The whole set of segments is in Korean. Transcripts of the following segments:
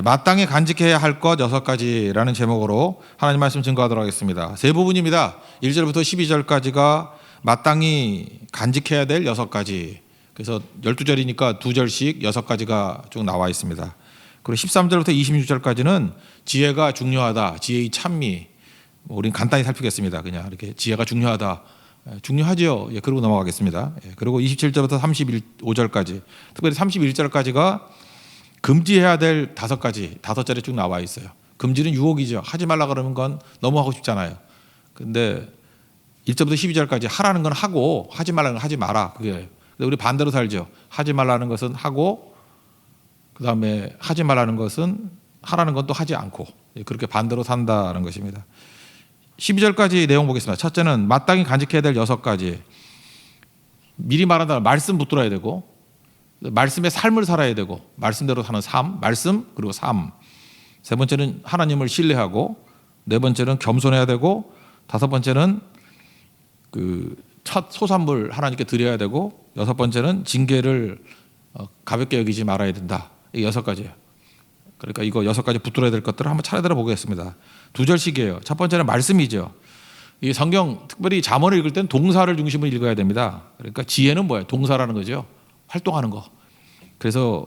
마땅히 간직해야 할 것 6가지라는 제목으로 하나님 말씀 증거하도록 하겠습니다. 세 부분입니다. 1절부터 12절까지가 마땅히 간직해야 될 6가지. 그래서 12절이니까 2절씩 6가지가 쭉 나와 있습니다. 그리고 13절부터 26절까지는 지혜가 중요하다. 지혜의 찬미. 우린 간단히 살피겠습니다. 그냥 이렇게 지혜가 중요하다. 중요하지요. 그러고 넘어가겠습니다. 그리고 27절부터 35절까지, 특별히 31절까지가 금지해야 될 5가지, 5절에 쭉 나와 있어요. 금지는 유혹이죠. 하지 말라 그러면 건 너무 하고 싶잖아요. 근데 1절부터 12절까지 하라는 건 하고 하지 말라는 건 하지 마라. 그게. 근데 우리 반대로 살죠. 하지 말라는 것은 하고 그다음에 하지 말라는 것은 하라는 건 또 하지 않고, 그렇게 반대로 산다는 것입니다. 12절까지 내용 보겠습니다. 첫째는 마땅히 간직해야 될 6가지. 미리 말한다면 말씀 붙들어야 되고, 말씀의 삶을 살아야 되고, 말씀대로 사는 삶, 말씀 그리고 삶. 세 번째는 하나님을 신뢰하고, 네 번째는 겸손해야 되고, 다섯 번째는 첫 소산물 하나님께 드려야 되고, 여섯 번째는 징계를 가볍게 여기지 말아야 된다. 이 6가지예요. 그러니까 이거 6가지 붙들어야 될 것들을 한번 차례대로 보겠습니다. 2절씩이에요. 첫 번째는 말씀이죠. 이 성경 특별히 잠언을 읽을 때는 동사를 중심으로 읽어야 됩니다. 그러니까 지혜는 뭐예요? 동사라는 거죠. 활동하는 거. 그래서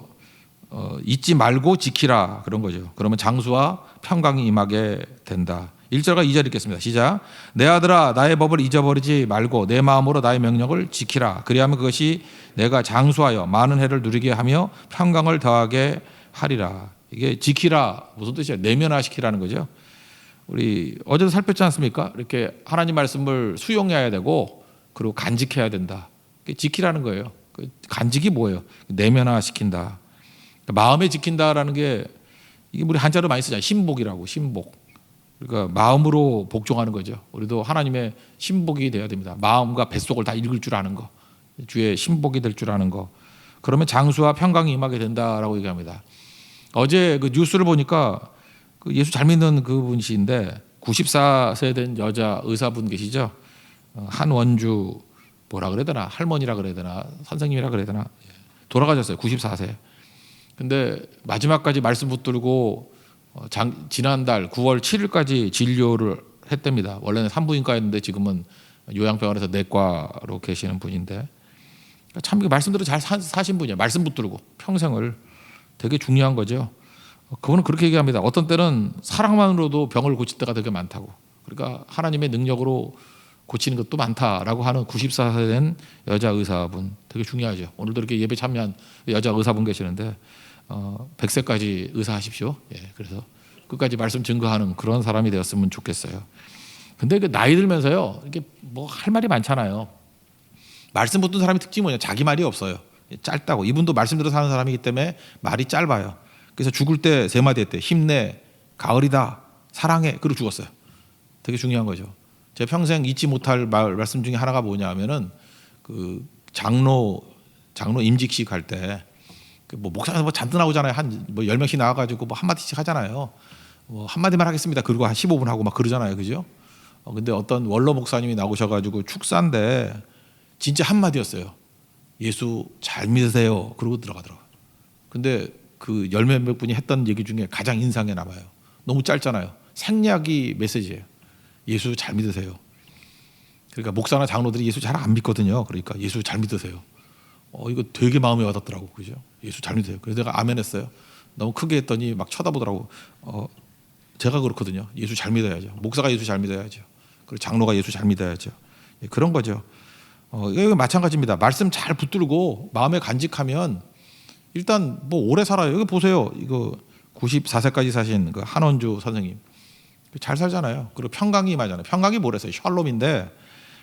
잊지 말고 지키라 그런 거죠. 그러면 장수와 평강이 임하게 된다. 1절과 2절 읽겠습니다. 시작. 내 아들아 나의 법을 잊어버리지 말고 내 마음으로 나의 명령을 지키라. 그리하면 그것이 내가 장수하여 많은 해를 누리게 하며 평강을 더하게 하리라. 이게 지키라 무슨 뜻이에요? 내면화시키라는 거죠. 우리 어제도 살폈지 않습니까? 이렇게 하나님 말씀을 수용해야 되고 그리고 간직해야 된다. 지키라는 거예요. 간직이 뭐예요? 내면화시킨다. 마음에 지킨다라는 게 이게 우리 한자로 많이 쓰잖아요. 신복이라고. 신복. 그러니까 마음으로 복종하는 거죠. 우리도 하나님의 신복이 되어야 됩니다. 마음과 뱃속을 다 읽을 줄 아는 거. 주의 신복이 될 줄 아는 거. 그러면 장수와 평강이 임하게 된다라고 얘기합니다. 어제 그 뉴스를 보니까 예수 잘 믿는 그분이신데 94세 된 여자 의사분 계시죠? 한원주 뭐라 그래야 되나? 할머니라 그래야 되나? 선생님이라 그래야 되나? 돌아가셨어요. 94세. 근데 마지막까지 말씀 붙들고 지난달 9월 7일까지 진료를 했답니다. 원래는 산부인과였는데 지금은 요양병원에서 내과로 계시는 분인데 참 말씀대로 잘 사신 분이에요. 말씀 붙들고 평생을. 되게 중요한 거죠. 그분은 그렇게 얘기합니다. 어떤 때는 사랑만으로도 병을 고칠 때가 되게 많다고. 그러니까 하나님의 능력으로 고치는 것도 많다라고 하는 94세 된 여자 의사분 되게 중요하죠. 오늘도 이렇게 예배 참여한 여자 의사분 계시는데 100세까지 의사하십시오. 그래서 끝까지 말씀 증거하는 그런 사람이 되었으면 좋겠어요. 근데 그 나이 들면서요, 이게 뭐 할 말이 많잖아요. 말씀 붙든 사람의 특징이 뭐냐? 자기 말이 없어요. 짧다고. 이분도 말씀대로 사는 사람이기 때문에 말이 짧아요. 그래서 죽을 때 3마디 했대. 힘내, 가을이다, 사랑해. 그리고 죽었어요. 되게 중요한 거죠. 제 평생 잊지 못할 말씀 중에 하나가 뭐냐 하면은 그 장로 임직식 할 때 뭐 목사가 뭐 잔뜩 나오잖아요. 한 뭐 10명씩 나와가지고 뭐 한마디씩 하잖아요. 뭐 한마디만 하겠습니다. 그리고 한 15분 하고 막 그러잖아요. 그죠? 근데 어떤 원로 목사님이 나오셔가지고 축사인데 진짜 한마디였어요. 예수 잘 믿으세요. 그러고 들어가더라고요. 근데 그 열몇 분이 했던 얘기 중에 가장 인상에 남아요. 너무 짧잖아요. 생략이 메시지예요. 예수 잘 믿으세요. 그러니까 목사나 장로들이 예수 잘 안 믿거든요. 그러니까 예수 잘 믿으세요. 이거 되게 마음에 와닿더라고. 그죠? 예수 잘 믿으세요. 그래서 내가 아멘 했어요. 너무 크게 했더니 막 쳐다보더라고. 제가 그렇거든요. 예수 잘 믿어야죠. 목사가 예수 잘 믿어야죠. 그리고 장로가 예수 잘 믿어야죠. 그런 거죠. 이거 마찬가지입니다. 말씀 잘 붙들고 마음에 간직하면 일단 뭐 오래 살아요. 여기 보세요. 이거 94세까지 사신 그 한원주 선생님 잘 살잖아요. 그리고 평강이 임하잖아요. 평강이 뭐랬어요? 샬롬인데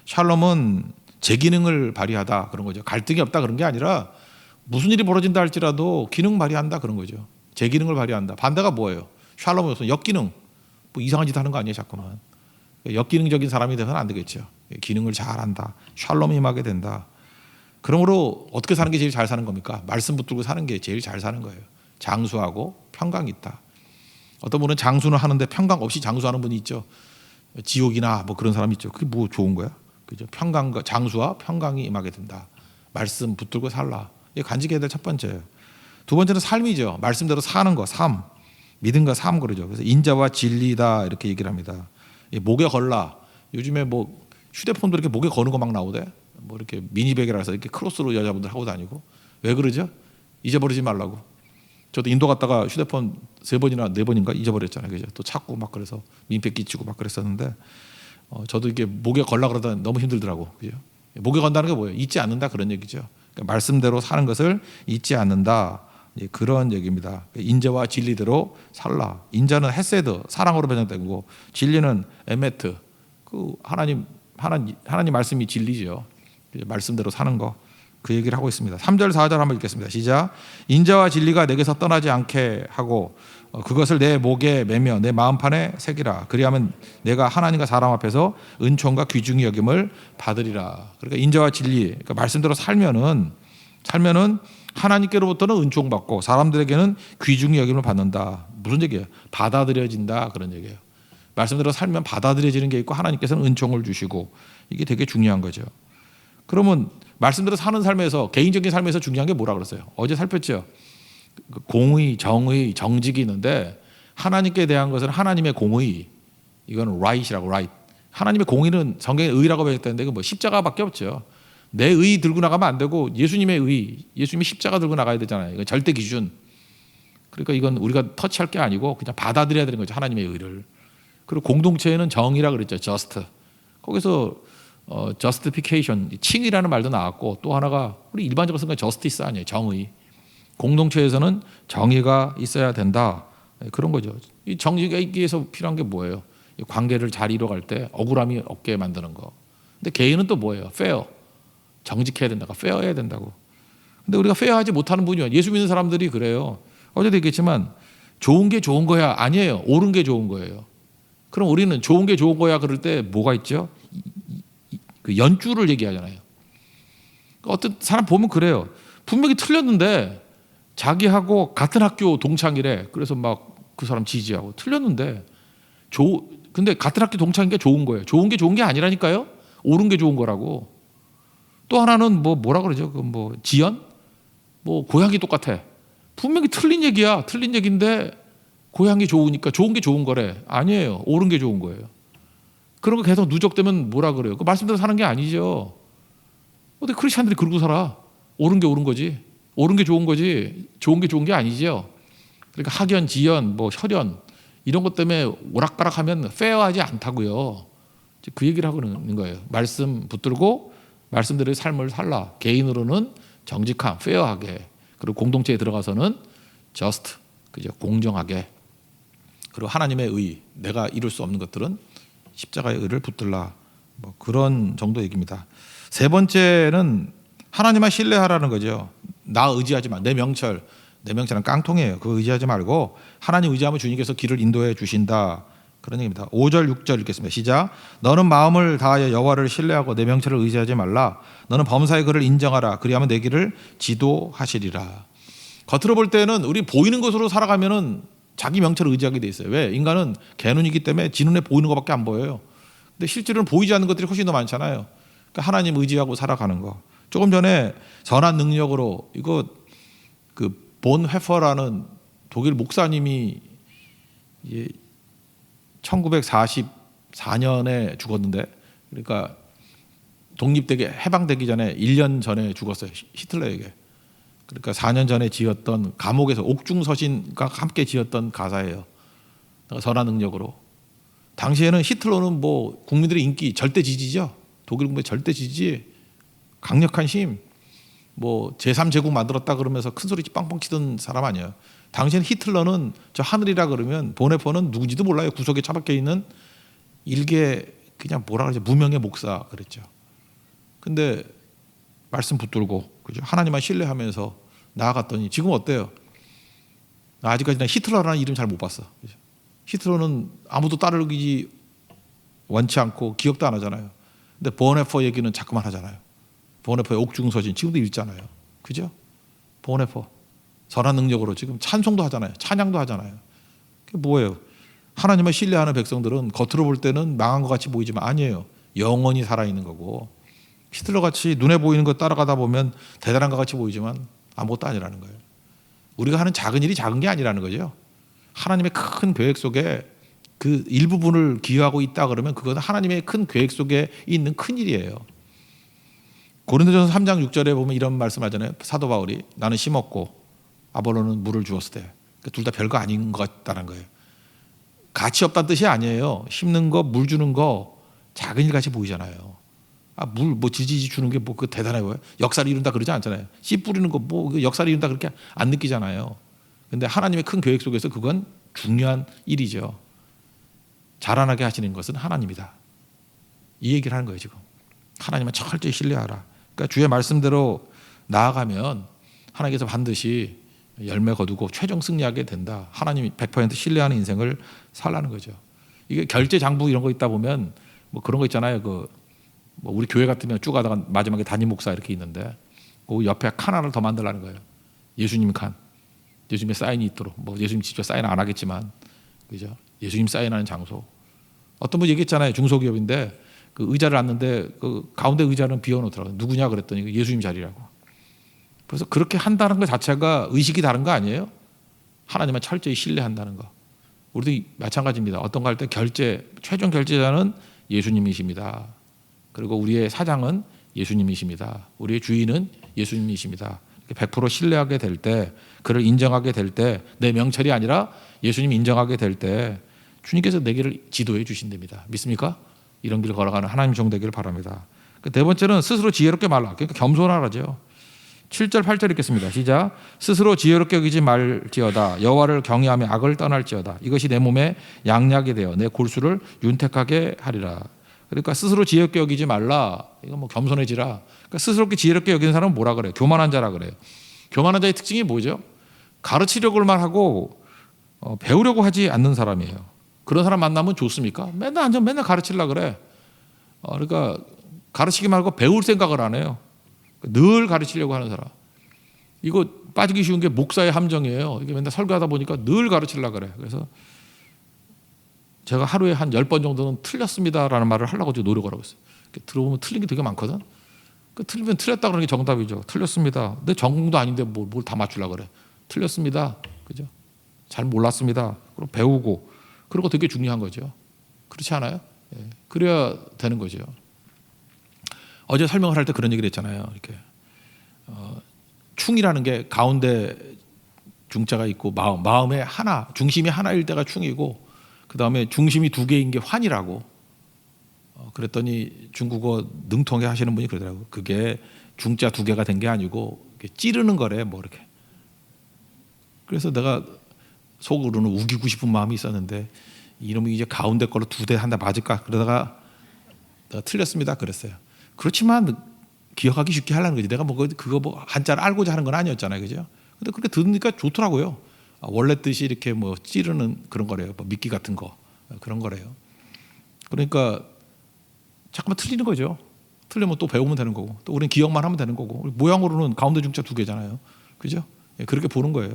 샬롬은 제 기능을 발휘하다 그런 거죠. 갈등이 없다 그런 게 아니라 무슨 일이 벌어진다 할지라도 기능 발휘한다 그런 거죠. 제 기능을 발휘한다. 반대가 뭐예요? 샬롬은 무슨 역기능, 뭐 이상한 짓 하는 거 아니에요, 자꾸만. 역기능적인 사람이 되면 안 되겠죠. 기능을 잘한다. 샬롬이 임하게 된다. 그러므로 어떻게 사는 게 제일 잘 사는 겁니까? 말씀 붙들고 사는 게 제일 잘 사는 거예요. 장수하고 평강이 있다. 어떤 분은 장수는 하는데 평강 없이 장수하는 분이 있죠. 지옥이나 뭐 그런 사람이 있죠. 그게 뭐 좋은 거야? 그죠? 평강과 장수와 평강이 임하게 된다. 말씀 붙들고 살라. 이게 간직해야 될 첫 번째예요. 두 번째는 삶이죠. 말씀대로 사는 거, 삶. 믿음과 삶 그러죠. 그래서 인자와 진리다 이렇게 얘기를 합니다. 목에 걸라. 요즘에 뭐 휴대폰도 이렇게 목에 거는 거 막 나오대. 뭐 이렇게 미니백이라서 이렇게 크로스로 여자분들 하고 다니고. 왜 그러죠? 잊어버리지 말라고. 저도 인도 갔다가 휴대폰 3번이나 4번인가 잊어버렸잖아요. 그죠? 또 찾고 막 그래서 민폐 끼치고 막 그랬었는데 저도 이게 목에 걸라 그러다 너무 힘들더라고. 그죠? 목에 건다는 게 뭐예요? 잊지 않는다 그런 얘기죠. 그러니까 말씀대로 사는 것을 잊지 않는다. 그런 얘기입니다. 인자와 진리대로 살라. 인자는 헤세드, 사랑으로 변형된 거고, 진리는 에메트, 그 하나님 말씀이 진리죠. 말씀대로 사는 거. 그 얘기를 하고 있습니다. 3절 4절 한번 읽겠습니다. 시작. 인자와 진리가 내게서 떠나지 않게 하고 그것을 내 목에 매며 내 마음판에 새기라. 그리하면 내가 하나님과 사람 앞에서 은총과 귀중히 여김을 받으리라. 그러니까 인자와 진리, 그러니까 말씀대로 살면은 하나님께로부터는 은총 받고 사람들에게는 귀중히 여김을 받는다. 무슨 얘기예요? 받아들여진다 그런 얘기예요. 말씀대로 살면 받아들여지는 게 있고 하나님께서는 은총을 주시고 이게 되게 중요한 거죠. 그러면 말씀대로 사는 삶에서 개인적인 삶에서 중요한 게 뭐라 그랬어요? 어제 살폈죠. 공의, 정의, 정직이 있는데 하나님께 대한 것은 하나님의 공의, 이거는 right이라고 right. 하나님의 공의는 성경에 의라고 배웠다는데 그 뭐 십자가밖에 없죠. 내 의 들고 나가면 안 되고 예수님의 의, 예수님이 십자가 들고 나가야 되잖아요. 이건 절대 기준. 그러니까 이건 우리가 터치할 게 아니고 그냥 받아들여야 되는 거죠. 하나님의 의를. 그리고 공동체에는 정의라 그랬죠. just. 거기서 justification, 칭의라는 말도 나왔고 또 하나가 우리 일반적으로 쓰는 건 justice 아니에요. 정의. 공동체에서는 정의가 있어야 된다. 그런 거죠. 이 정의가 있기 위해서 필요한 게 뭐예요? 관계를 잘 이뤄갈 때 억울함이 없게 만드는 거. 근데 개인은 또 뭐예요? fair. 정직해야 된다고, fair해야 된다고. 근데 우리가 fair하지 못하는 분이요. 예수 믿는 사람들이 그래요. 어제도 얘기했지만 좋은 게 좋은 거야 아니에요. 옳은 게 좋은 거예요. 그럼 우리는 좋은 게 좋은 거야 그럴 때 뭐가 있죠? 그 연주를 얘기하잖아요. 어떤 사람 보면 그래요. 분명히 틀렸는데 자기하고 같은 학교 동창이래. 그래서 막 그 사람 지지하고 틀렸는데 근데 같은 학교 동창인 게 좋은 거예요. 좋은 게 좋은 게 아니라니까요. 옳은 게 좋은 거라고. 또 하나는 뭐라 그러죠? 그 지연? 고향이 똑같아. 분명히 틀린 얘기야. 틀린 얘기인데 고향이 좋으니까 좋은 게 좋은 거래. 아니에요. 옳은 게 좋은 거예요. 그런 거 계속 누적되면 뭐라 그래요? 그 말씀대로 사는 게 아니죠. 근데 크리스찬들이 그러고 살아. 옳은 게 옳은 거지. 옳은 게 좋은 거지. 좋은 게 좋은 게 아니죠. 그러니까 학연, 지연, 혈연 이런 것 때문에 오락가락하면 페어하지 않다고요. 그 얘기를 하고 있는 거예요. 말씀 붙들고 말씀대로의 삶을 살라. 개인으로는 정직함, 페어하게. 그리고 공동체에 들어가서는 just, 그죠? 공정하게. 그리고 하나님의 의, 내가 이룰 수 없는 것들은 십자가의 의를 붙들라. 그런 정도 얘기입니다. 세 번째는 하나님만 신뢰하라는 거죠. 나 의지하지 마. 내 명철은 깡통이에요. 그거 의지하지 말고 하나님 의지하면 주님께서 길을 인도해 주신다. 그런 얘기입니다. 5절 6절 읽겠습니다. 시작. 너는 마음을 다하여 여호와를 신뢰하고 내 명철을 의지하지 말라. 너는 범사의 그를 인정하라. 그리하면 내 길을 지도하시리라. 겉으로 볼 때는 우리 보이는 것으로 살아가면은 자기 명철을 의지하게 돼 있어요. 왜? 인간은 개눈이기 때문에 지 눈에 보이는 것밖에 안 보여요. 근데 실제로는 보이지 않는 것들이 훨씬 더 많잖아요. 그러니까 하나님 의지하고 살아가는 거. 조금 전에 선한 능력으로 이거 그 본 회퍼라는 독일 목사님이 1944년에 죽었는데, 그러니까 독립되기 해방되기 전에 1년 전에 죽었어요. 히틀러에게. 그러니까 4년 전에 지었던 감옥에서 옥중서신과 함께 지었던 가사예요. 선한 능력으로. 당시에는 히틀러는 국민들의 인기 절대 지지죠. 독일 국민의 절대 지지, 강력한 힘, 제3제국 만들었다 그러면서 큰 소리 빵빵 치던 사람 아니에요. 당시에는 히틀러는 저 하늘이라 그러면 보네포는 누군지도 몰라요. 구석에 처박혀 있는 일개 그냥 뭐라 그러죠? 무명의 목사 그랬죠. 근데 말씀 붙들고 그죠? 하나님만 신뢰하면서 나아갔더니 지금 어때요? 아직까지는 히틀러라는 이름 잘 못 봤어. 그죠? 히틀러는 아무도 따르기 원치 않고 기억도 안 하잖아요. 근데 보네포 얘기는 자꾸만 하잖아요. 보네포의 옥중서신 지금도 읽잖아요. 그죠? 보네포 선한 능력으로 지금 찬송도 하잖아요. 찬양도 하잖아요. 그게 뭐예요? 하나님을 신뢰하는 백성들은 겉으로 볼 때는 망한 것 같이 보이지만 아니에요. 영원히 살아있는 거고, 히틀러같이 눈에 보이는 거 따라가다 보면 대단한 것 같이 보이지만 아무것도 아니라는 거예요. 우리가 하는 작은 일이 작은 게 아니라는 거죠. 하나님의 큰 계획 속에 그 일부분을 기여하고 있다 그러면 그건 하나님의 큰 계획 속에 있는 큰 일이에요. 고린도전서 3장 6절에 보면 이런 말씀하잖아요. 사도 바울이 나는 심었고 아볼로는 물을 주었을 때 둘 다 별거 아닌 것 같다는 거예요. 가치 없다는 뜻이 아니에요. 심는 거, 물 주는 거 작은 일 같이 보이잖아요. 물 뭐 지지지 주는 게 뭐 그 대단해 보여요. 역사를 이룬다 그러지 않잖아요. 씨 뿌리는 거 뭐 역사를 이룬다 그렇게 안 느끼잖아요. 근데 하나님의 큰 계획 속에서 그건 중요한 일이죠. 자라나게 하시는 것은 하나님이다. 이 얘기를 하는 거예요, 지금. 하나님은 철저히 신뢰하라. 그러니까 주의 말씀대로 나아가면 하나님께서 반드시 열매 거두고 최종 승리하게 된다. 하나님이 100% 신뢰하는 인생을 살라는 거죠. 이게 결제 장부 이런 거 있다 보면 뭐 그런 거 있잖아요. 뭐 우리 교회 같으면 쭉 가다가 마지막에 담임 목사 이렇게 있는데 그 옆에 칸 하나를 더 만들라는 거예요. 예수님 칸. 예수님의 사인이 있도록. 뭐 예수님 직접 사인 안 하겠지만, 그죠? 예수님 사인하는 장소. 어떤 분 얘기했잖아요. 중소기업인데 그 의자를 놨는데 그 가운데 의자는 비워놓더라고요. 누구냐 그랬더니 예수님 자리라고. 그래서 그렇게 한다는 것 자체가 의식이 다른 거 아니에요? 하나님을 철저히 신뢰한다는 거. 우리도 마찬가지입니다. 어떤 거 할 때 최종 결제자는 예수님이십니다. 그리고 우리의 사장은 예수님이십니다. 우리의 주인은 예수님이십니다. 100% 신뢰하게 될 때, 그를 인정하게 될 때, 내 명철이 아니라 예수님 인정하게 될 때 주님께서 내 길을 지도해 주신답니다. 믿습니까? 이런 길을 걸어가는 하나님 종 되기를 바랍니다. 네 번째는 스스로 지혜롭게 말라. 그러니까 겸손하라죠. 7절 8절 읽겠습니다. 시작. 스스로 지혜롭게 여기지 말지어다. 여호와를 경외하며 악을 떠날지어다. 이것이 내 몸에 양약이 되어 내 골수를 윤택하게 하리라. 그러니까 스스로 지혜롭게 여기지 말라. 이거 뭐 겸손해지라. 그러니까 스스롭게 지혜롭게 여기는 사람은 뭐라 그래요? 교만한 자라 그래요. 교만한 자의 특징이 뭐죠? 가르치려고만 하고 배우려고 하지 않는 사람이에요. 그런 사람 만나면 좋습니까? 맨날 가르치려고 그래. 그러니까 가르치기 말고 배울 생각을 안 해요. 늘 가르치려고 하는 사람. 이거 빠지기 쉬운 게 목사의 함정이에요. 이게 맨날 설교하다 보니까 늘 가르치려고 그래. 그래서 제가 하루에 한 10번 정도는 틀렸습니다라는 말을 하려고 노력을 하고 있어요. 들어보면 틀린 게 되게 많거든. 틀리면 틀렸다 그러는 게 정답이죠. 틀렸습니다. 근데 전공도 아닌데 뭘 다 맞추려고 그래. 틀렸습니다. 그죠? 잘 몰랐습니다. 그럼 배우고. 그런 거 되게 중요한 거죠. 그렇지 않아요? 예. 그래야 되는 거죠. 어제 설명을 할 때 그런 얘기를 했잖아요. 이렇게 충이라는 게 가운데 중자가 있고 마음의 하나, 중심이 하나일 때가 충이고 그 다음에 중심이 두 개인 게 환이라고. 그랬더니 중국어 능통해 하시는 분이 그러더라고요. 그게 중자 두 개가 된 게 아니고 찌르는 거래 뭐 이렇게. 그래서 내가 속으로는 우기고 싶은 마음이 있었는데 이놈이 이제 가운데 걸로 두 대 한다 맞을까 그러다가 내가 틀렸습니다 그랬어요. 그렇지만 기억하기 쉽게 하려는 거지. 내가 뭐 그거 뭐 한자를 알고자 하는 건 아니었잖아요, 그죠? 근데 그렇게 들으니까 좋더라고요. 원래 뜻이 이렇게 뭐 찌르는 그런 거래요. 뭐 미끼 같은 거 그런 거래요. 그러니까 자꾸만 틀리는 거죠. 틀리면 또 배우면 되는 거고, 또 우리는 기억만 하면 되는 거고. 모양으로는 가운데 중자 두 개잖아요, 그죠? 그렇게 보는 거예요.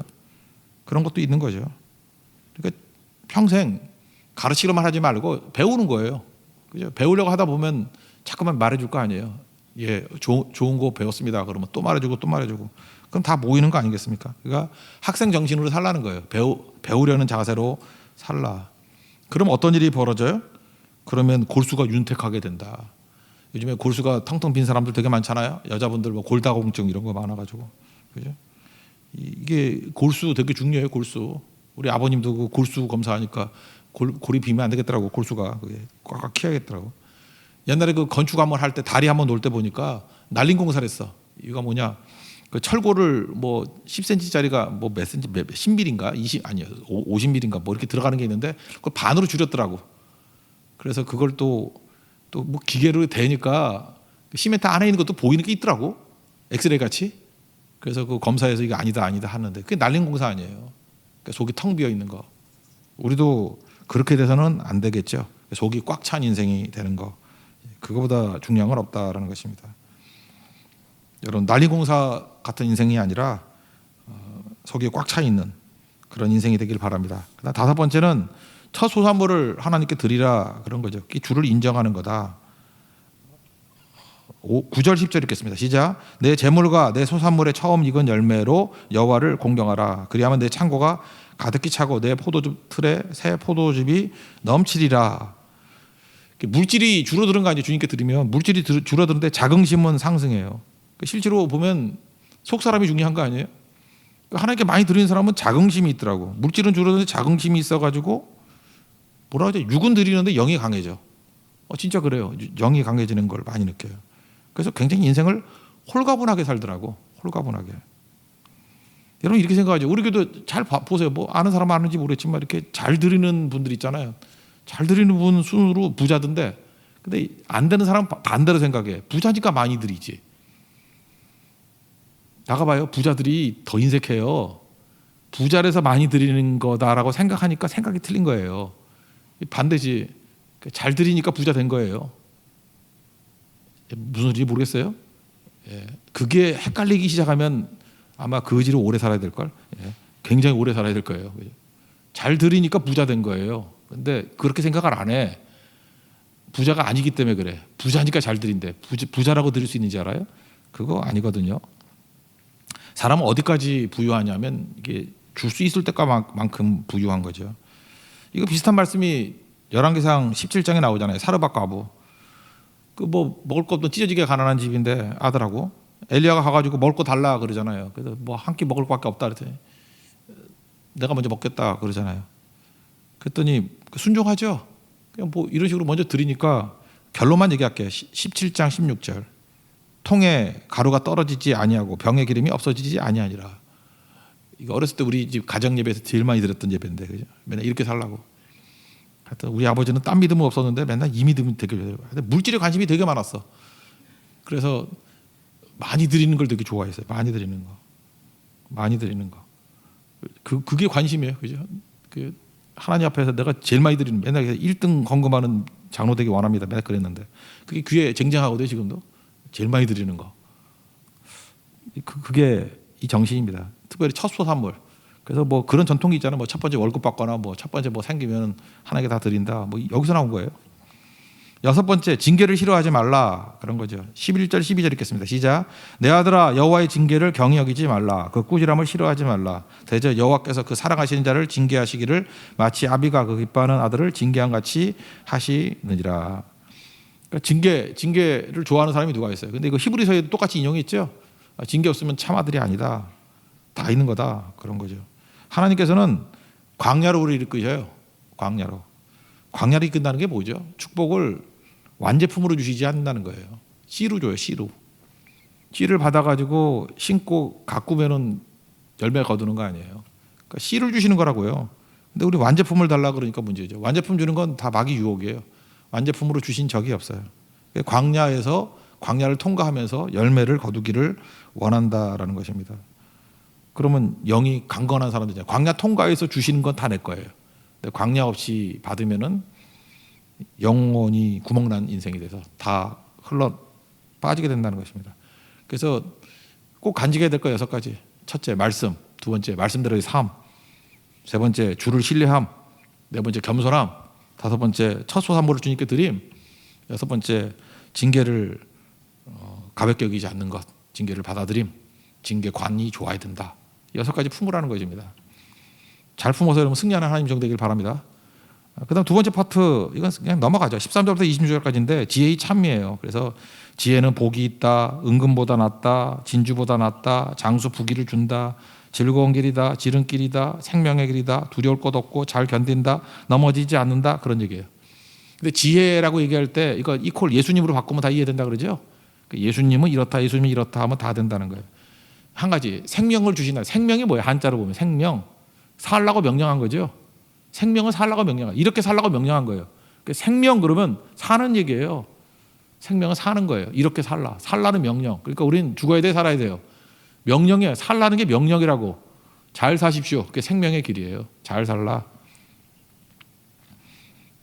그런 것도 있는 거죠. 그러니까 평생 가르치기만 하지 말고 배우는 거예요, 그죠? 배우려고 하다 보면 자꾸만 말해줄 거 아니에요. 예, 좋은 거 배웠습니다. 그러면 또 말해주고 또 말해주고. 그럼 다 모이는 거 아니겠습니까? 그러니까 학생 정신으로 살라는 거예요. 배우려는 자세로 살라. 그럼 어떤 일이 벌어져요? 그러면 골수가 윤택하게 된다. 요즘에 골수가 텅텅 빈 사람들 되게 많잖아요. 여자분들 뭐 골다공증 이런 거 많아가지고, 그죠? 이게 골수 되게 중요해요. 골수. 우리 아버님도 그 골수 검사하니까 골이 비면 안 되겠더라고. 골수가 그게 꽉꽉 키야겠더라고. 옛날에 그 건축 한번 할 때 다리 한번 놓을 때 보니까 날린 공사를 했어. 이거 뭐냐? 그 철골을 뭐 10cm짜리가 뭐 몇 cm, 10mm인가 50mm인가 뭐 이렇게 들어가는 게 있는데 그걸 반으로 줄였더라고. 그래서 그걸 또 뭐 기계로 대니까 시멘트 안에 있는 것도 보이는 게 있더라고. 엑스레이 같이. 그래서 그 검사에서 이거 아니다 하는데 그게 날린 공사 아니에요. 그러니까 속이 텅 비어 있는 거. 우리도 그렇게 돼서는 안 되겠죠. 속이 꽉 찬 인생이 되는 거. 그거보다 중요한 건 없다라는 것입니다. 여러분, 날린 공사 같은 인생이 아니라 속이 꽉 차 있는 그런 인생이 되길 바랍니다. 그다음 다섯 번째는 첫 소산물을 하나님께 드리라 그런 거죠. 주를 인정하는 거다. 9절 10절 읽겠습니다. 시작. 내 재물과 내 소산물의 처음 익은 열매로 여호와를 공경하라. 그리하면 내 창고가 가득히 차고 내 포도즙 틀에 새 포도즙이 넘치리라. 물질이 줄어드는 거 아니에요. 주님께 드리면 물질이 줄어드는데 자긍심은 상승해요. 실제로 보면 속 사람이 중요한 거 아니에요. 하나님께 많이 드리는 사람은 자긍심이 있더라고. 물질은 줄어드는데 자긍심이 있어가지고 뭐라 하죠? 육은 드리는데 영이 강해져. 진짜 그래요. 영이 강해지는 걸 많이 느껴요. 그래서 굉장히 인생을 홀가분하게 살더라고. 홀가분하게. 여러분 이렇게 생각하죠. 우리 교도 잘 보세요. 뭐 아는 사람 아는지 모르겠지만 이렇게 잘 드리는 분들 있잖아요. 잘 드리는 분 순으로 부자던데, 근데 안 되는 사람 반대로 생각해. 부자니까 많이 드리지. 나가봐요. 부자들이 더 인색해요. 부자라서 많이 드리는 거다라고 생각하니까 생각이 틀린 거예요. 반대지. 잘 드리니까 부자 된 거예요. 무슨 소리인지 모르겠어요? 그게 헷갈리기 시작하면 아마 그 의지로 오래 살아야 될걸? 굉장히 오래 살아야 될 거예요. 잘 드리니까 부자 된 거예요. 근데 그렇게 생각을 안 해. 부자가 아니기 때문에 그래. 부자니까 잘 드린대. 부자라고 드릴 수 있는지 알아요? 그거 아니거든요. 사람은 어디까지 부유하냐면 이게 줄 수 있을 때만큼 부유한 거죠. 이거 비슷한 말씀이 열왕기상 17장에 나오잖아요. 사르밧 과부. 그 뭐 먹을 거 없던 찢어지게 가난한 집인데 아들하고 엘리야가 가가지고 먹을 거 달라 그러잖아요. 그래서 뭐 한 끼 먹을 거밖에 없다 그랬더니 내가 먼저 먹겠다 그러잖아요. 그랬더니 순종하죠. 그냥 뭐 이런 식으로 먼저 드리니까 결론만 얘기할게요. 17장 16절. 통에 가루가 떨어지지 아니하고 병의 기름이 없어지지 아니하니라. 이거 어렸을 때 우리 집 가정 예배에서 제일 많이 드렸던 예배인데, 그죠? 맨날 이렇게 살라고. 하여튼 우리 아버지는 딴 믿음은 없었는데 맨날 이 믿음이 되게 물질에 관심이 되게 많았어. 그래서 많이 드리는 걸 되게 좋아했어요. 많이 드리는 거, 많이 드리는 거. 그게 관심이에요, 그죠? 하나님 앞에서 내가 제일 많이 드리는, 맨날 1등 헌금하는 장로 되기 원합니다. 맨날 그랬는데 그게 귀에 쟁쟁하거든요. 지금도 제일 많이 드리는 거. 그게 이 정신입니다. 특별히 첫 소산물. 그래서 뭐 그런 전통이 있잖아요. 뭐 첫 번째 월급 받거나 뭐 첫 번째 뭐 생기면 하나님께 다 드린다. 뭐 여기서 나온 거예요. 여섯 번째, 징계를 싫어하지 말라. 그런 거죠. 11절 12절 읽겠습니다. 시작. 내 아들아 여호와의 징계를 경히 여기지 말라. 그 꾸지람을 싫어하지 말라. 대저 여호와께서 그 사랑하시는 자를 징계하시기를 마치 아비가 그 기뻐하는 아들을 징계한 같이 하시느니라. 그러니까 징계를 좋아하는 사람이 누가 있어요? 근데 이거 히브리서에도 똑같이 인용이 있죠. 징계 없으면 참 아들이 아니다. 다 있는 거다. 그런 거죠. 하나님께서는 광야로 우리를 이끄셔요. 광야로. 광야로 이끈다는 게 뭐죠? 축복을 완제품으로 주시지 않는다는 거예요. 씨로 줘요. 씨로. 씨를 받아가지고 심고 가꾸면은 열매 거두는 거 아니에요. 그러니까 씨를 주시는 거라고요. 근데 우리 완제품을 달라 그러니까 문제죠. 완제품 주는 건 다 마귀 유혹이에요. 완제품으로 주신 적이 없어요. 광야에서 광야를 통과하면서 열매를 거두기를 원한다라는 것입니다. 그러면 영이 강건한 사람들이잖아요. 광야 통과해서 주시는 건 다 내 거예요. 근데 광야 없이 받으면은 영원히 구멍난 인생이 돼서 다 흘러 빠지게 된다는 것입니다. 그래서 꼭 간직해야 될 거 6가지. 첫째, 말씀. 두 번째, 말씀대로의 삶. 세 번째, 주를 신뢰함. 네 번째, 겸손함. 다섯 번째, 첫 소산물을 주님께 드림. 여섯 번째, 징계를 가볍게 여기지 않는 것. 징계를 받아들임. 징계관이 좋아야 된다. 6가지 품으라는 것입니다. 잘 품어서 여러분 승리하는 하나님 정되길 바랍니다. 그다음 두 번째 파트, 이건 그냥 넘어가죠. 13절부터 26절까지인데 지혜의 참미예요. 그래서 지혜는 복이 있다, 은금보다 낫다, 진주보다 낫다, 장수 부귀를 준다, 즐거운 길이다, 지름길이다, 생명의 길이다, 두려울 것 없고 잘 견딘다, 넘어지지 않는다, 그런 얘기예요. 근데 지혜라고 얘기할 때 이거 이퀄 예수님으로 바꾸면 다 이해된다 그러죠. 예수님은 이렇다, 예수님이 이렇다 하면 다 된다는 거예요. 한 가지, 생명을 주신다. 생명이 뭐예요? 한자로 보면 생명. 살라고 명령한 거죠. 생명을 살라고 명령한, 이렇게 살라고 명령한 거예요. 생명 그러면 사는 얘기예요. 생명은 사는 거예요. 이렇게 살라는 명령. 그러니까 우리는 죽어야 돼, 살아야 돼요. 명령이에요. 살라는 게 명령이라고. 잘 사십시오. 그게 생명의 길이에요. 잘 살라.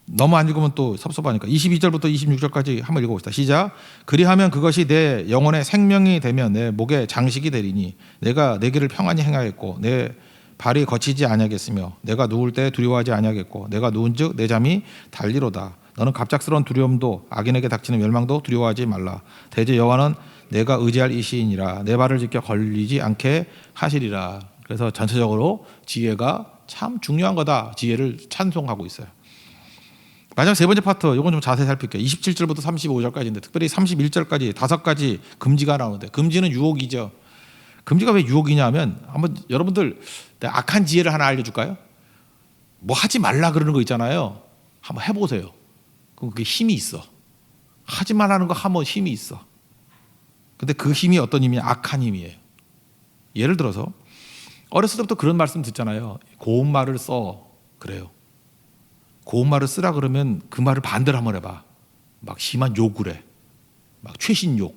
너무 안 읽으면 또 섭섭하니까 22절부터 26절까지 한번 읽어봅시다. 시작. 그리하면 그것이 내 영혼의 생명이 되면 내 목에 장식이 되리니 내가 내 길을 평안히 행하겠고 내 발이 거치지 아니하겠으며 내가 누울 때 두려워하지 아니하겠고 내가 누운즉 내 잠이 달리로다. 너는 갑작스러운 두려움도 악인에게 닥치는 멸망도 두려워하지 말라. 대제 여호와는 내가 의지할 이시이니라. 내 발을 지켜 걸리지 않게 하시리라. 그래서 전체적으로 지혜가 참 중요한 거다. 지혜를 찬송하고 있어요. 마지막 세 번째 파트, 이건 좀 자세히 살필게요. 27절부터 35절까지인데 특별히 31절까지 5가지 금지가 나오는데, 금지는 유혹이죠. 금지가 왜 유혹이냐 하면, 한번 여러분들 악한 지혜를 하나 알려줄까요? 뭐 하지 말라 그러는 거 있잖아요. 한번 해보세요. 그럼 그게 힘이 있어. 하지 말라는 거 하면 힘이 있어. 근데 그 힘이 어떤 힘이냐? 악한 힘이에요. 예를 들어서 어렸을 때부터 그런 말씀 듣잖아요. 고운 말을 써. 그래요. 고운 말을 쓰라 그러면 그 말을 반대로 한번 해봐. 막 심한 욕을 해. 막 최신 욕.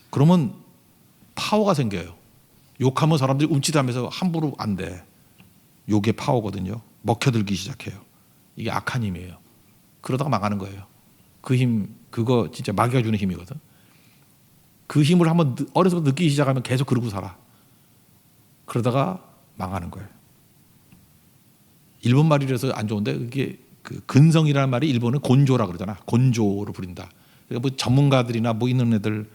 그러면 파워가 생겨요. 욕하면 사람들이 움찔하면서 함부로 안 돼. 욕의 파워거든요. 먹혀들기 시작해요. 이게 악한 힘이에요. 그러다가 망하는 거예요. 그 힘, 그거 진짜 마귀가 주는 힘이거든. 그 힘을 한번 어려서부터 느끼기 시작하면 계속 그러고 살아. 그러다가 망하는 거예요. 일본 말이라서 안 좋은데, 그게 그 근성이라는 말이 일본은 곤조라 그러잖아. 곤조로 부린다. 그러니까 뭐 전문가들이나 뭐 있는 애들,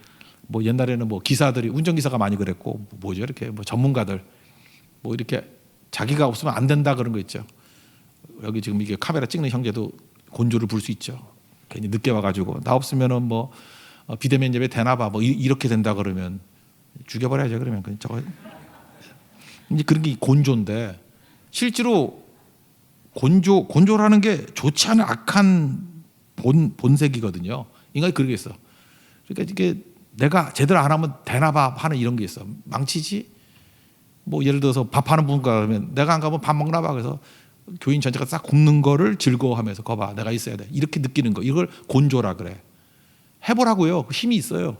뭐 옛날에는 뭐 기사들이, 운전기사가 많이 그랬고, 뭐죠 이렇게 뭐 전문가들 뭐 이렇게 자기가 없으면 안 된다 그런 거 있죠. 여기 지금 이게 카메라 찍는 형제도 곤조를 부를 수 있죠. 괜히 늦게 와가지고 나 없으면은 뭐 비대면 예배 되나 봐, 뭐 이렇게 된다 그러면 죽여버려야죠. 그러면 저거 이제 그런 게 곤조인데, 실제로 곤조라는 게 좋지 않은 악한 본색이거든요. 인간이 그러게 있어. 그러니까 이게 내가 제대로 안 하면 되나 봐 하는 이런 게 있어. 망치지. 뭐 예를 들어서 밥하는 분가 그러면 내가 안 가면 밥 먹나 봐. 그래서 교인 전체가 싹 굶는 거를 즐거워하면서 거봐, 내가 있어야 돼. 이렇게 느끼는 거. 이걸 곤조라 그래. 해보라고요. 힘이 있어요.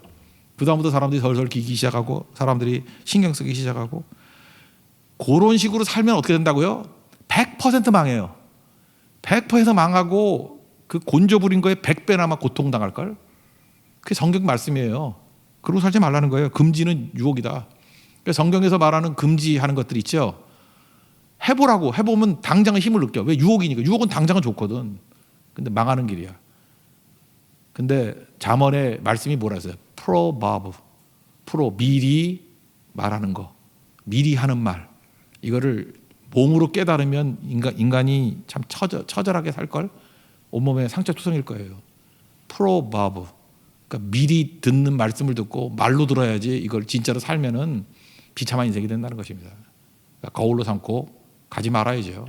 그다음부터 사람들이 설설 기기 시작하고, 사람들이 신경 쓰기 시작하고. 그런 식으로 살면 어떻게 된다고요? 100% 망해요. 100% 망하고 그 곤조 부린 거에 100배나 고통당할걸? 그게 성경 말씀이에요. 그러고 살지 말라는 거예요. 금지는 유혹이다. 성경에서 말하는 금지하는 것들 있죠. 해보라고. 해보면 당장은 힘을 느껴. 왜? 유혹이니까. 유혹은 당장은 좋거든. 근데 망하는 길이야. 근데 잠언의 말씀이 뭐라 했어요? 미리 말하는 거. 미리 하는 말. 이거를 몸으로 깨달으면 인간이 참 처절하게 살걸? 온몸에 상처투성일 거예요. 그러니까 미리 듣는 말씀을 듣고 말로 들어야지 이걸 진짜로 살면은 비참한 인생이 된다는 것입니다. 그러니까 거울로 삼고 가지 말아야죠.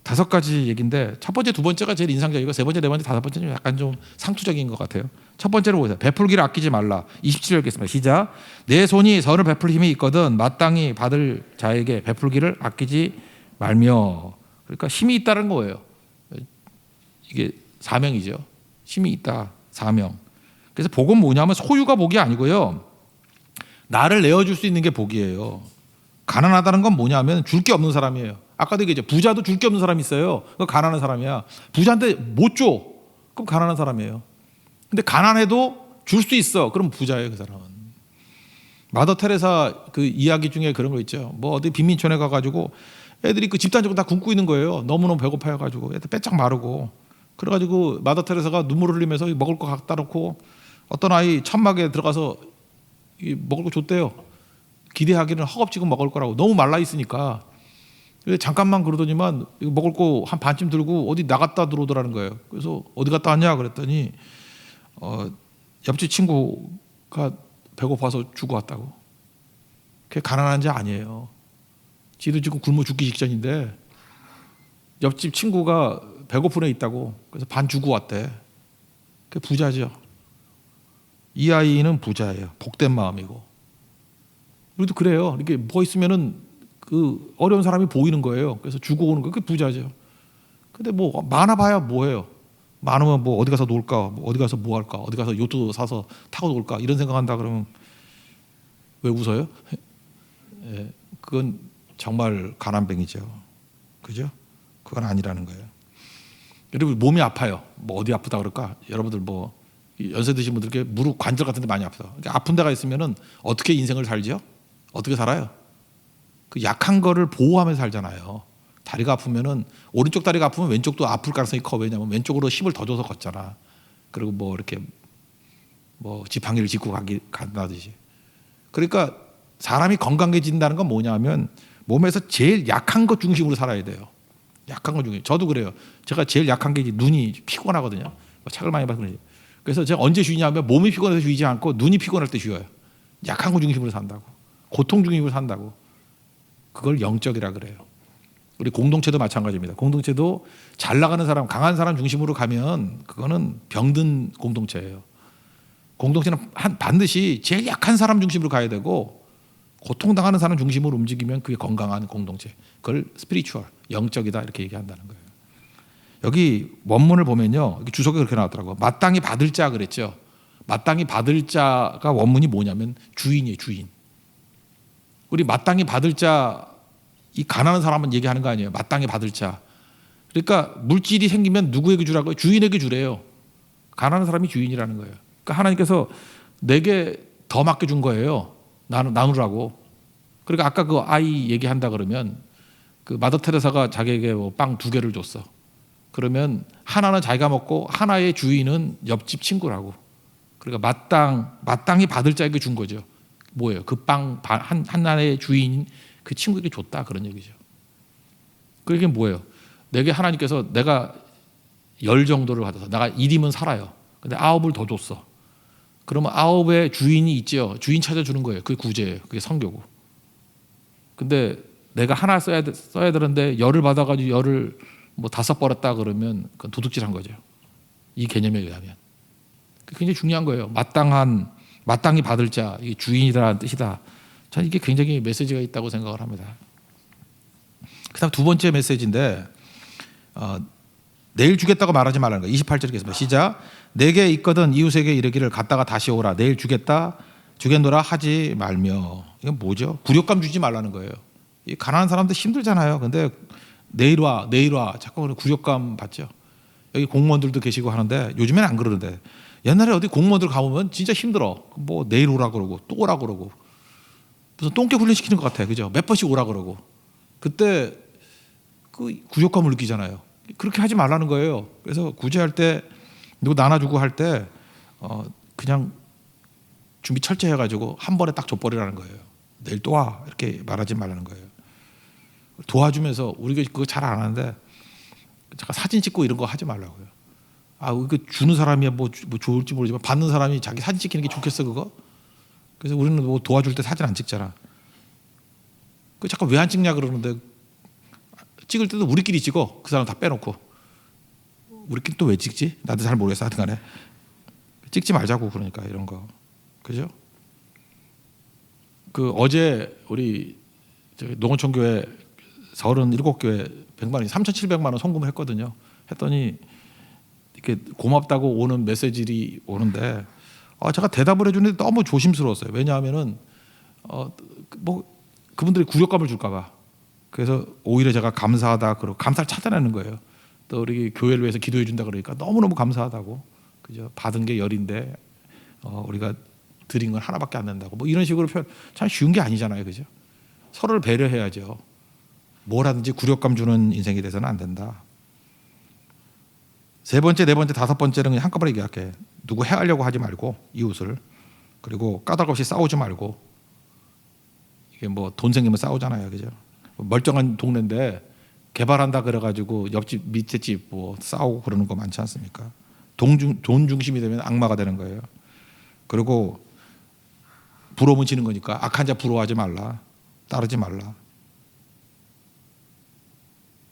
5가지 얘기인데, 첫 번째, 두 번째가 제일 인상적이고, 세 번째, 네 번째, 5번째는 약간 좀 상투적인 것 같아요. 첫 번째로 보세요. 베풀기를 아끼지 말라. 27절 읽겠습니다. 시작. 내 손이 선을 베풀 힘이 있거든 마땅히 받을 자에게 베풀기를 아끼지 말며. 그러니까 힘이 있다는 거예요. 이게 사명이죠. 힘이 있다. 사명. 그래서 복은 뭐냐면 소유가 복이 아니고요. 나를 내어줄 수 있는 게 복이에요. 가난하다는 건 뭐냐면 줄 게 없는 사람이에요. 아까도 얘기했죠. 부자도 줄 게 없는 사람이 있어요. 그거 가난한 사람이야. 부자한테 못 줘. 그럼 가난한 사람이에요. 근데 가난해도 줄 수 있어. 그럼 부자예요, 그 사람은. 마더 테레사 그 이야기 중에 그런 거 있죠. 뭐 어디 빈민촌에 가가지고 애들이 그 집단적으로 다 굶고 있는 거예요. 너무너무 배고파해가지고 애들 빼짝 마르고. 그래가지고 마더 테레사가 눈물을 흘리면서 먹을 거 갖다 놓고 어떤 아이 천막에 들어가서 먹을 거 줬대요. 기대하기는 허겁지겁 먹을 거라고. 너무 말라 있으니까. 잠깐만 그러더니만 이거 먹을 거 한 반쯤 들고 어디 나갔다 들어오더라는 거예요. 그래서 어디 갔다 왔냐 그랬더니 옆집 친구가 배고파서 주고 왔다고. 그게 가난한 자 아니에요. 지도 지금 굶어 죽기 직전인데 옆집 친구가 배고픈 애 있다고. 그래서 반 주고 왔대. 그게 부자죠. 이 아이는 부자예요. 복된 마음이고. 우리도 그래요. 이렇게 뭐 있으면은 그 어려운 사람이 보이는 거예요. 그래서 주고 오는 거. 그게 부자죠. 근데 뭐 많아봐야 뭐해요. 많으면 뭐 어디 가서 놀까, 뭐 어디 가서 뭐 할까, 어디 가서 요트 사서 타고 놀까 이런 생각한다 그러면 왜 웃어요? 예, 그건 정말 가난뱅이죠. 그죠? 그건 아니라는 거예요. 여러분 몸이 아파요. 뭐 어디 아프다 그럴까? 여러분들 뭐 연세 드신 분들께 무릎 관절 같은 데 많이 아프다. 아픈 데가 있으면은 어떻게 인생을 살죠? 어떻게 살아요? 그 약한 거를 보호하면서 살잖아요. 다리가 아프면은 오른쪽 다리가 아프면 왼쪽도 아플 가능성이 커. 왜냐하면 왼쪽으로 힘을 더 줘서 걷잖아. 그리고 뭐 이렇게 뭐 지팡이를 짚고 간다듯이. 그러니까 사람이 건강해진다는 건 뭐냐면 몸에서 제일 약한 것 중심으로 살아야 돼요. 약한 것 중에. 저도 그래요. 제가 제일 약한 게 눈이 피곤하거든요. 책을 많이 봐서 그래요. 그래서 제가 언제 쉬냐면 몸이 피곤해서 쉬지 않고 눈이 피곤할 때 쉬어요. 약한 것 중심으로 산다고. 고통 중심으로 산다고. 그걸 영적이라 그래요. 우리 공동체도 마찬가지입니다. 공동체도 잘 나가는 사람, 강한 사람 중심으로 가면 그거는 병든 공동체예요. 공동체는 반드시 제일 약한 사람 중심으로 가야 되고 고통당하는 사람 중심으로 움직이면 그게 건강한 공동체. 그걸 스피리추얼, 영적이다 이렇게 얘기한다는 거예요. 여기 원문을 보면요. 여기 주석에 그렇게 나왔더라고요. 마땅히 받을 자 그랬죠. 마땅히 받을 자가 원문이 뭐냐면 주인이에요. 주인. 우리 마땅히 받을 자, 이 가난한 사람은 얘기하는 거 아니에요. 마땅히 받을 자. 그러니까 물질이 생기면 누구에게 주라고요? 주인에게 주래요. 가난한 사람이 주인이라는 거예요. 그러니까 하나님께서 내게 더 맡겨준 거예요. 나누라고. 그러니까 아까 그 아이 얘기한다 그러면 그 마더 테레사가 자기에게 뭐 빵 2개를 줬어. 그러면 하나는 자기가 먹고 하나의 주인은 옆집 친구라고. 그러니까 마땅히 받을 자에게 준 거죠. 뭐예요? 그 빵 하나의 주인 그 친구에게 줬다 그런 얘기죠. 그게 뭐예요? 내게 하나님께서 내가 10 정도를 받아서 내가 1이면 살아요. 근데 9을 더 줬어. 그러면 9의 주인이 있죠. 주인 찾아주는 거예요. 그게 구제예요. 그게 성교고. 근데 내가 하나 써야 되는데 10을 받아가지고 10을 뭐 5 버렸다 그러면 그건 도둑질한 거죠. 이 개념에 의하면. 굉장히 중요한 거예요. 마땅히 받을 자, 이게 주인이라는 뜻이다. 저는 이게 굉장히 메시지가 있다고 생각을 합니다. 그다음 두 번째 메시지인데 내일 주겠다고 말하지 말라는 거예요. 28절 읽겠습니다. 시작. 내게 있거든 이웃에게 이르기를 갔다가 다시 오라. 내일 주겠노라 하지 말며. 이건 뭐죠? 굴욕감 주지 말라는 거예요. 이 가난한 사람들 힘들잖아요. 근데 내일 와 자꾸 굴욕감 받죠. 여기 공무원들도 계시고 하는데 요즘에는 안 그러는데 옛날에 어디 공무원들 가보면 진짜 힘들어. 뭐 내일 오라 그러고 또 오라 그러고 무슨 똥개 훈련시키는 것 같아요. 그죠? 몇 번씩 오라 그러고 그때 그 굴욕감을 느끼잖아요. 그렇게 하지 말라는 거예요. 그래서 구제할 때 누구 나눠주고 할 때 그냥 준비 철저히 해가지고 한 번에 딱 줘버리라는 거예요. 내일 또 와 이렇게 말하지 말라는 거예요. 도와주면서 우리가 그거 잘 안 하는데 잠깐 사진 찍고 이런 거 하지 말라고요. 이거 주는 사람이야 뭐 좋을지 모르지만 받는 사람이 자기 사진 찍히는 게 좋겠어 그거? 그래서 우리는 뭐 도와줄 때 사진 안 찍잖아. 그 잠깐 왜 안 찍냐 그러는데 찍을 때도 우리끼리 찍어. 그 사람 다 빼놓고. 우리끼리 또 왜 찍지? 나도 잘 모르겠어. 하여튼간에 찍지 말자고 그러니까 이런 거. 그죠? 그 어제 우리 농어촌교회 37교회 100만 원, 3,700만 원 송금을 했거든요. 했더니 이렇게 고맙다고 오는 메시지들이 오는데 제가 대답을 해주는데 너무 조심스러웠어요. 왜냐하면은 뭐 그분들이 굴욕감을 줄까봐. 그래서 오히려 제가 감사하다 그러고 감사를 찾아내는 거예요. 또 우리 교회를 위해서 기도해 준다 그러니까 너무너무 감사하다고. 그죠? 받은 게 10인데 우리가 드린 건 하나밖에 안 된다고. 뭐 이런 식으로 표현 참 쉬운 게 아니잖아요. 그죠? 서로를 배려해야죠. 뭐라든지 굴욕감 주는 인생이 돼서는 안 된다. 세 번째, 네 번째, 다섯 번째는 그냥 한꺼번에 얘기할게. 누구 해하려고 하지 말고 이웃을. 그리고 까닭 없이 싸우지 말고. 이게 뭐 돈 생기면 싸우잖아요. 그죠? 멀쩡한 동네인데 개발한다 그래가지고 옆집 밑에 집 뭐 싸우고 그러는 거 많지 않습니까? 돈 중심이 되면 악마가 되는 거예요. 그리고 부러우면 지는 거니까 악한 자 부러워하지 말라. 따르지 말라.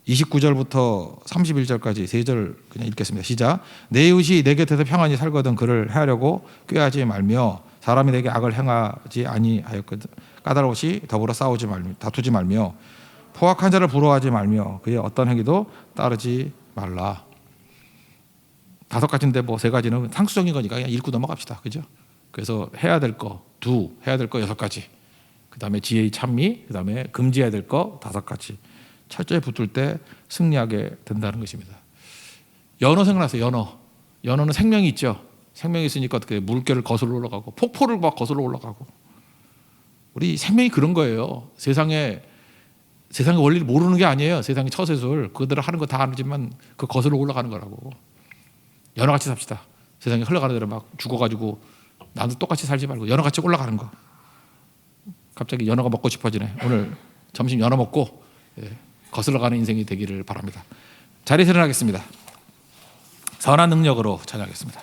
29절부터 31절까지 3절 그냥 읽겠습니다. 시작. 내 이웃이 내 곁에서 평안히 살거든 그를 해하려고 꾀하지 말며 사람이 내게 악을 행하지 아니하였거든. 까다로우시 더불어 싸우지 말며 다투지 말며 포악한 자를 부러워하지 말며 그의 어떤 행위도 따르지 말라. 5가지인데 뭐 3가지는 상수적인 거니까 그냥 읽고 넘어갑시다. 그죠? 그래서 해야 될 거 해야 될 거 6가지. 그다음에 지혜의 찬미, 그다음에 금지해야 될 거 5가지. 철저히 붙들 때 승리하게 된다는 것입니다. 연어 생각났어요. 연어는 생명이 있죠. 생명이 있으니까 어떻게 물결을 거슬러 올라가고 폭포를 막 거슬러 올라가고. 우리 생명이 그런 거예요. 세상에 세상의 원리를 모르는 게 아니에요. 세상의 처세술 그들을 하는 거 다 알지만 그 거슬러 올라가는 거라고. 연어같이 삽시다. 세상에 흘러가는 대로 막 죽어가지고 나도 똑같이 살지 말고 연어같이 올라가는 거. 갑자기 연어가 먹고 싶어지네. 오늘 점심 연어 먹고 거슬러가는 인생이 되기를 바랍니다. 자리에서 일어나겠습니다. 선한 능력으로 찬양하겠습니다.